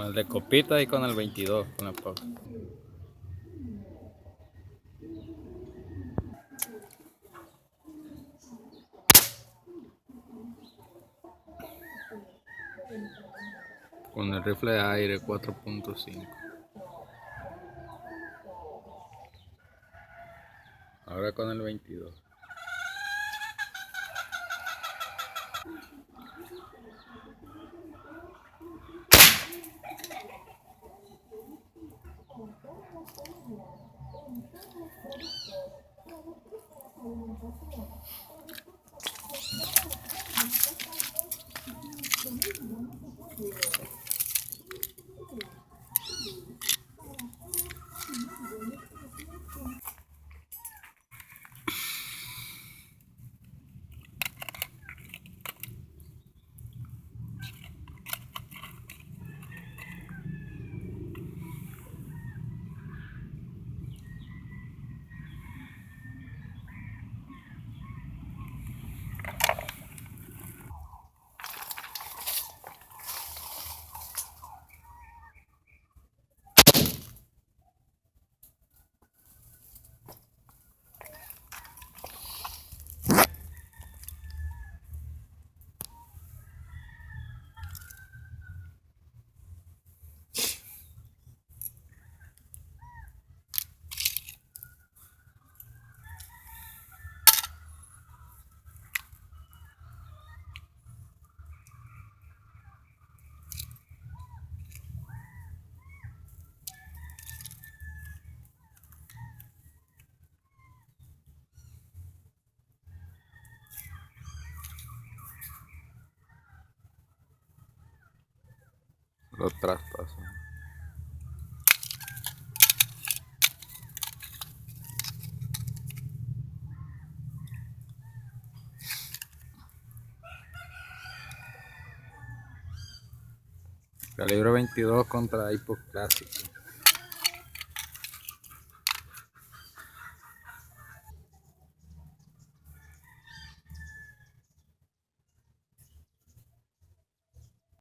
el de copita y con el 22, con la pausa. Con el rifle de aire 4.5. Ahora con el 22. Los traspasos. Calibre 22 contra Hypo Clásico.